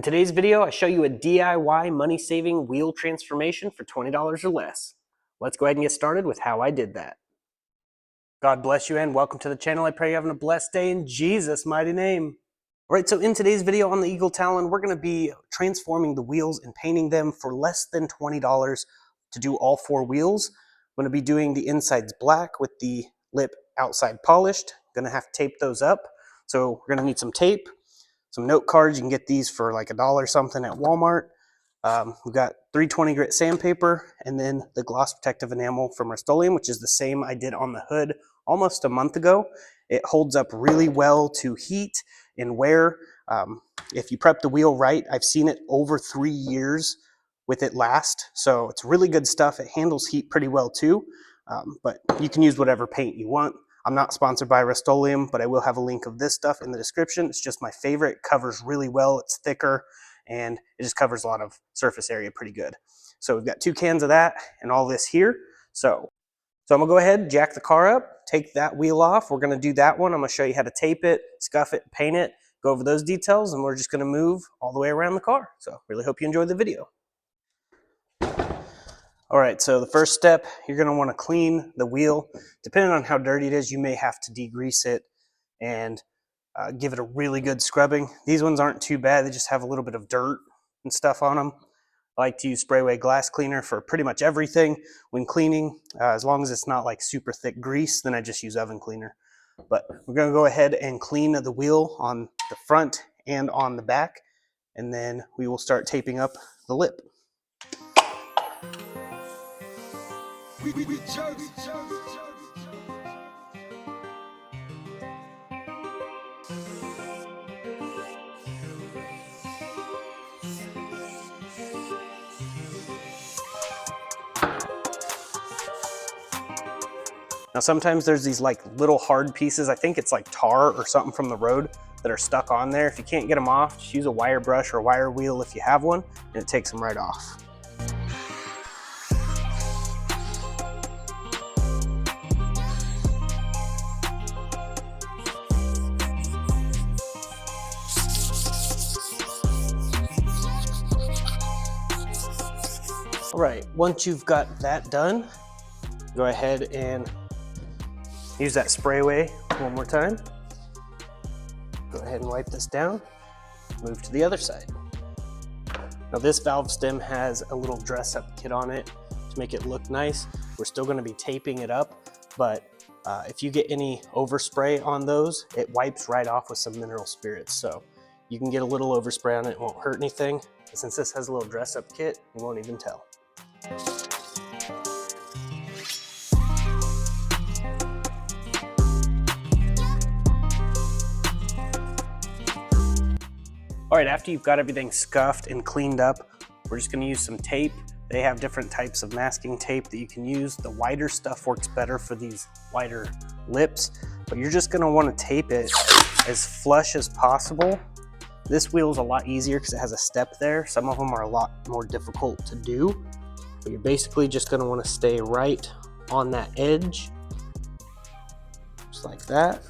In today's video, I show you a DIY money-saving wheel transformation for $20 or less. Let's go ahead and get started with how I did that. God bless you and welcome to the channel. I pray you're having a blessed day in Jesus' mighty name. All right, so in today's video on the Eagle Talon, we're going to be transforming the wheels and painting them for less than $20 to do all four wheels. I'm going to be doing the insides black with the lip outside polished. I'm going to have to tape those up. So we're going to need some tape. Some note cards. You can get these for like $1 something at Walmart. We've got 320 grit sandpaper and then the gloss protective enamel from Reinstallation, which is the same I did on the hood almost a month ago. It holds up really well to heat and wear. If you prep the wheel right, I've seen it over 3 years with it last. So it's really good stuff. It handles heat pretty well too, but you can use whatever paint you want. I'm not sponsored by Reinstallation, but I will have a link of this stuff in the description. It's just my favorite. It covers really well. It's thicker and it just covers a lot of surface area pretty good. So we've got 2 cans of that and all this here. So I'm gonna go ahead, jack the car up, take that wheel off. We're gonna do that one. I'm gonna show you how to tape it, scuff it, paint it, go over those details, and we're just gonna move all the way around the car. So really hope you enjoyed the video. All right, so the first step, you're gonna wanna clean the wheel. Depending on how dirty it is, you may have to degrease it and give it a really good scrubbing. These ones aren't too bad. They just have a little bit of dirt and stuff on them. I like to use Sprayway glass cleaner for pretty much everything when cleaning. As long as it's not like super thick grease, then I just use oven cleaner. But we're gonna go ahead and clean the wheel on the front and on the back, and then we will start taping up the lip. Now sometimes there's these like little hard pieces, I think it's like tar or something from the road, that are stuck on there. If you can't get them off, just use a wire brush or a wire wheel if you have one, and it takes them right off. All right, once you've got that done, go ahead and use that Sprayway one more time. Go ahead and wipe this down, move to the other side. Now this valve stem has a little dress up kit on it to make it look nice. We're still gonna be taping it up, but if you get any overspray on those, it wipes right off with some mineral spirits. So you can get a little overspray on it, it won't hurt anything. But since this has a little dress up kit, you won't even tell. All right, after you've got everything scuffed and cleaned up, we're just gonna use some tape. They have different types of masking tape that you can use. The wider stuff works better for these wider lips, but you're just gonna wanna tape it as flush as possible. This wheel is a lot easier because it has a step there. Some of them are a lot more difficult to do, but you're basically just gonna wanna stay right on that edge, just like that.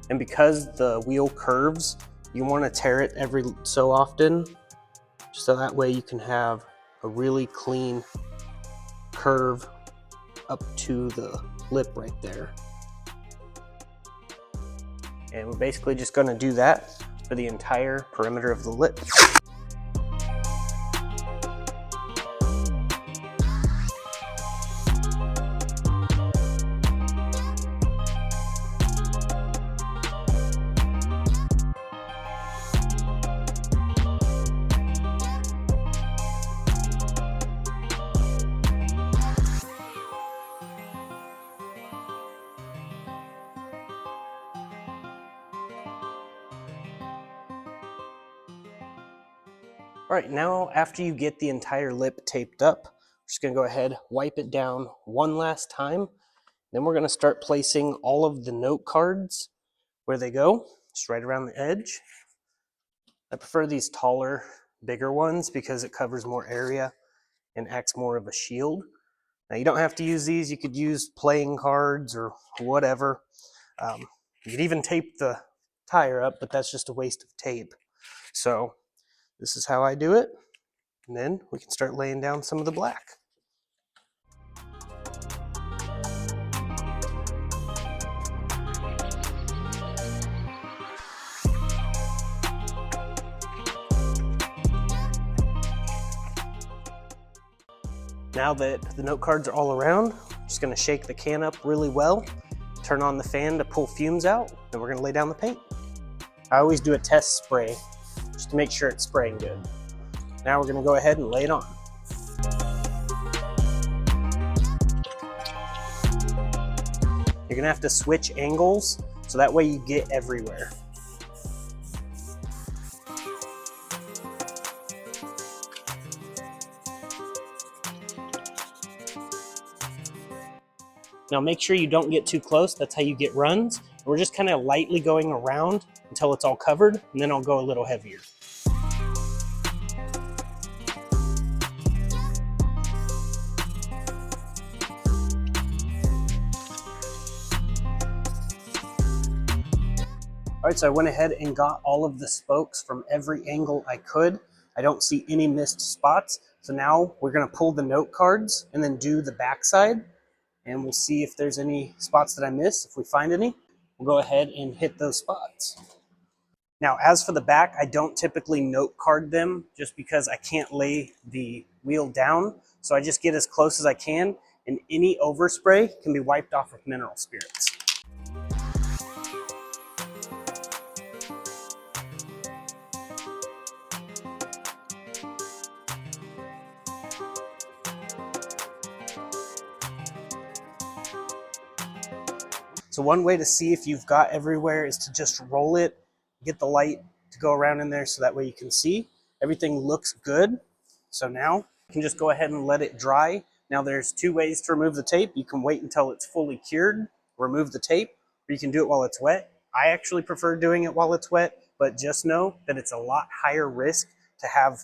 And because the wheel curves, you want to tear it every so often, so that way you can have a really clean curve up to the lip right there. And we're basically just going to do that for the entire perimeter of the lip. All right, now after you get the entire lip taped up, we're just gonna go ahead, wipe it down one last time. Then we're gonna start placing all of the note cards where they go, just right around the edge. I prefer these taller, bigger ones because it covers more area and acts more of a shield. Now you don't have to use these, you could use playing cards or whatever. You could even tape the tire up, but that's just a waste of tape. So this is how I do it. And then we can start laying down some of the black. Now that the note cards are all around, I'm just gonna shake the can up really well, turn on the fan to pull fumes out, and we're gonna lay down the paint. I always do a test spray just to make sure it's spraying good. Now we're gonna go ahead and lay it on. You're gonna have to switch angles so that way you get everywhere. Now make sure you don't get too close, that's how you get runs. We're just kind of lightly going around until it's all covered, and then I'll go a little heavier. All right, so I went ahead and got all of the spokes from every angle I could. I don't see any missed spots. So now we're gonna pull the note cards and then do the backside, and we'll see if there's any spots that I missed. If we find any, we'll go ahead and hit those spots. Now, as for the back, I don't typically note card them just because I can't lay the wheel down. So I just get as close as I can, and any overspray can be wiped off with mineral spirits. So one way to see if you've got everywhere is to just roll it, get the light to go around in there so that way you can see. Everything looks good. So now you can just go ahead and let it dry. Now there's two ways to remove the tape. You can wait until it's fully cured, remove the tape, or you can do it while it's wet. I actually prefer doing it while it's wet, but just know that it's a lot higher risk to have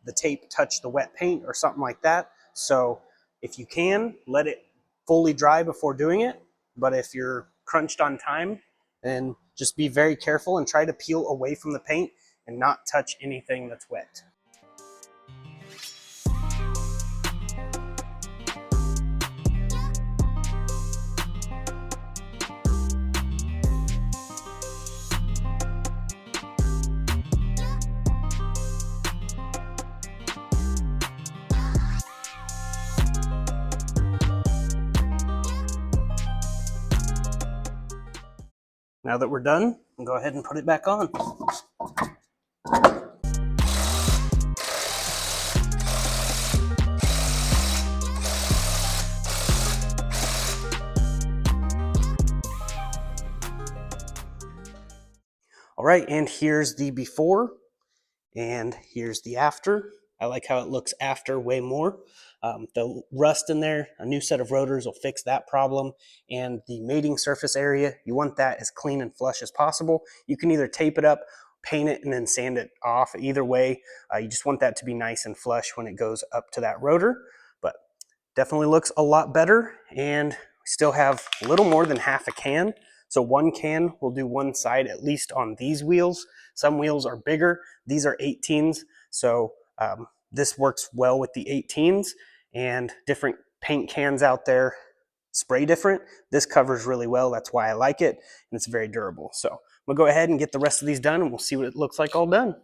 the tape touch the wet paint or something like that. So if you can, let it fully dry before doing it. But if you're crunched on time, then just be very careful and try to peel away from the paint and not touch anything that's wet. Now that we're done, we'll go ahead and put it back on. All right, and here's the before, and here's the after. I like how it looks after way more. The rust in there, a new set of rotors will fix that problem. And the mating surface area, you want that as clean and flush as possible. You can either tape it up, paint it, and then sand it off. Either way, you just want that to be nice and flush when it goes up to that rotor. But definitely looks a lot better, and we still have a little more than half a can. So one can will do one side, at least on these wheels. Some wheels are bigger. These are 18s, so this works well with the 18s, and different paint cans out there spray different. This covers really well. That's why I like it, and it's very durable. So I'm gonna go ahead and get the rest of these done, and we'll see what it looks like all done.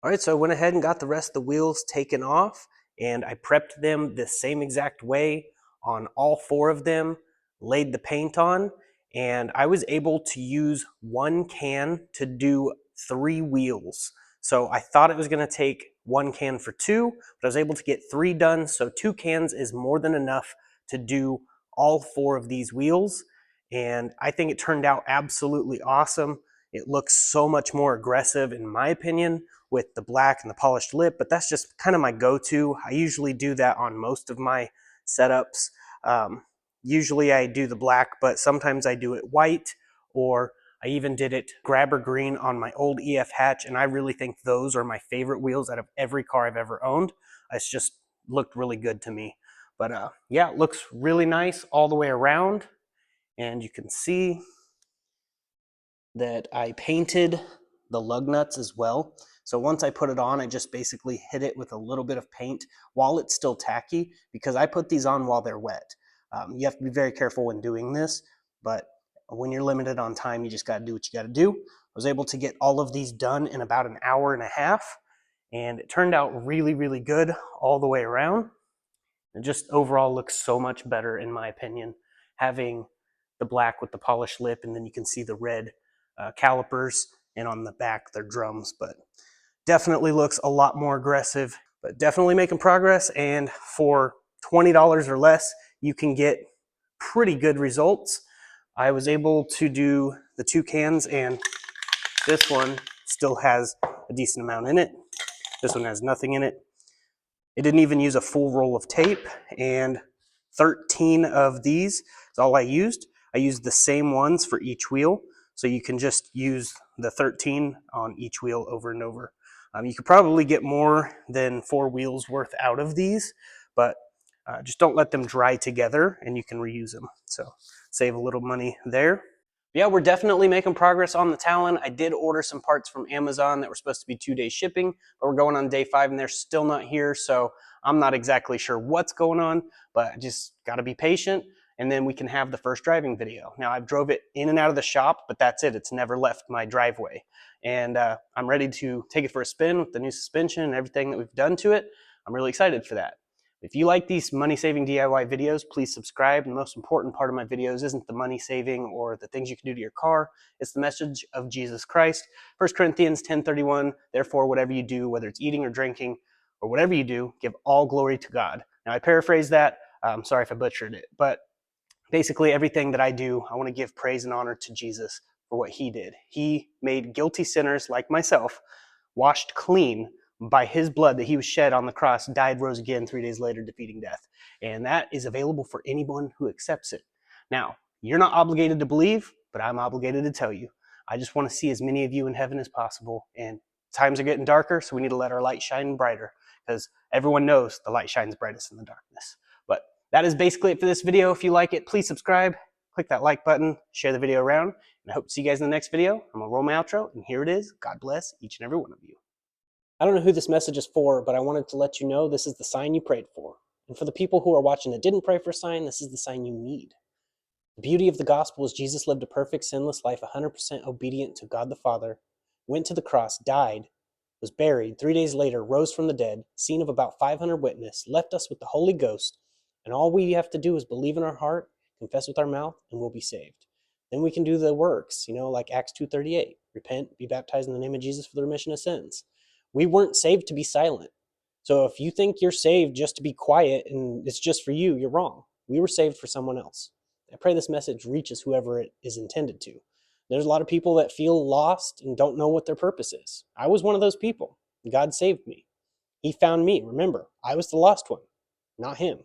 All right, so I went ahead and got the rest of the wheels taken off, and I prepped them the same exact way on all four of them, laid the paint on, and I was able to use one can to do 3 wheels. So I thought it was gonna take one can for 2, but I was able to get 3 done, so 2 cans is more than enough to do all 4 of these wheels, and I think it turned out absolutely awesome. It looks so much more aggressive in my opinion with the black and the polished lip, but that's just kind of my go-to. I usually do that on most of my setups. Usually I do the black, but sometimes I do it white, or I even did it grabber green on my old EF hatch, and I really think those are my favorite wheels out of every car I've ever owned. It's just looked really good to me. But yeah, it looks really nice all the way around, and you can see that I painted the lug nuts as well. So once I put it on, I just basically hit it with a little bit of paint while it's still tacky, because I put these on while they're wet. You have to be very careful when doing this, but when you're limited on time, you just got to do what you got to do. I was able to get all of these done in about an hour and a half, and it turned out really, really good all the way around. It just overall looks so much better, in my opinion, having the black with the polished lip, and then you can see the red calipers, and on the back they're drums. But definitely looks a lot more aggressive, but definitely making progress. And for $20 or less, you can get pretty good results. I was able to do the 2 cans, and this one still has a decent amount in it. This one has nothing in it. It didn't even use a full roll of tape, and 13 of these is all I used. I used the same ones for each wheel, so you can just use the 13 on each wheel over and over. You could probably get more than 4 wheels worth out of these, but just don't let them dry together, and you can reuse them. So save a little money there. Yeah, we're definitely making progress on the Talon. I did order some parts from Amazon that were supposed to be 2-day shipping, but we're going on day 5 and they're still not here. So I'm not exactly sure what's going on, but I just got to be patient, and then we can have the first driving video. Now, I've drove it in and out of the shop, but that's it. It's never left my driveway. And I'm ready to take it for a spin with the new suspension and everything that we've done to it. I'm really excited for that. If you like these money-saving DIY videos, please subscribe. The most important part of my videos isn't the money-saving or the things you can do to your car. It's the message of Jesus Christ. 1 Corinthians 10:31, therefore, whatever you do, whether it's eating or drinking or whatever you do, give all glory to God. Now, I paraphrase that. I'm sorry if I butchered it, but basically everything that I do, I want to give praise and honor to Jesus for what he did. He made guilty sinners like myself washed clean by his blood that he was shed on the cross, died, rose again 3 days later, defeating death. And that is available for anyone who accepts it. Now, you're not obligated to believe, but I'm obligated to tell you. I just want to see as many of you in heaven as possible. And times are getting darker, so we need to let our light shine brighter, because everyone knows the light shines brightest in the darkness. But that is basically it for this video. If you like it, please subscribe, click that like button, share the video around, and I hope to see you guys in the next video. I'm going to roll my outro, and here it is. God bless each and every one of you. I don't know who this message is for, but I wanted to let you know this is the sign you prayed for. And for the people who are watching that didn't pray for a sign, this is the sign you need. The beauty of the gospel is Jesus lived a perfect, sinless life, 100% obedient to God the Father, went to the cross, died, was buried, 3 days later, rose from the dead, seen of about 500 witnesses, left us with the Holy Ghost, and all we have to do is believe in our heart, confess with our mouth, and we'll be saved. Then we can do the works, like Acts 2:38. Repent, be baptized in the name of Jesus for the remission of sins. We weren't saved to be silent. So if you think you're saved just to be quiet and it's just for you, you're wrong. We were saved for someone else. I pray this message reaches whoever it is intended to. There's a lot of people that feel lost and don't know what their purpose is. I was one of those people. God saved me. He found me. Remember, I was the lost one, not him.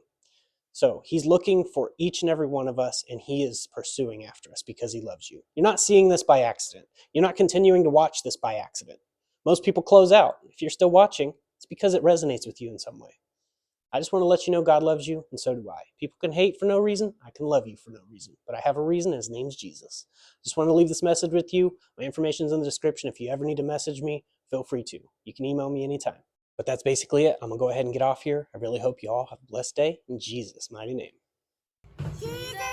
So he's looking for each and every one of us, and he is pursuing after us because he loves you. You're not seeing this by accident. You're not continuing to watch this by accident. Most people close out. If you're still watching, it's because it resonates with you in some way. I just want to let you know God loves you, and so do I. People can hate for no reason. I can love you for no reason. But I have a reason, and his name's Jesus. Just want to leave this message with you. My information's in the description. If you ever need to message me, feel free to. You can email me anytime. But that's basically it. I'm going to go ahead and get off here. I really hope you all have a blessed day in Jesus' mighty name. Jesus!